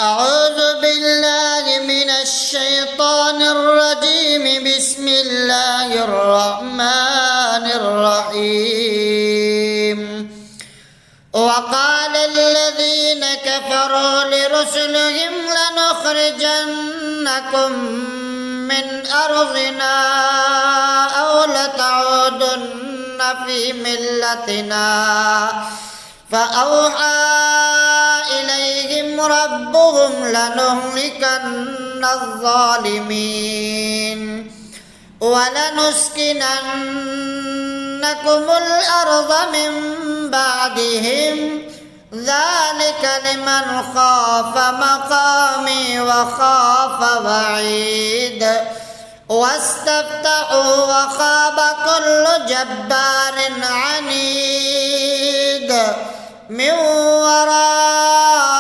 أعوذ بالله من الشيطان الرجيم. بسم الله الرحمن الرحيم. وقال الذين كفروا لرسلهم لنخرجنكم من أرضنا أو لتعودن في ملتنا فأوحى إليهم ربهم لنهلكن الظالمين ولنسكننكم الأرض من بعدهم ذلك لمن خاف مقامي وخاف وعيد واستفتحوا وخاب كل جبار عنيد من وراء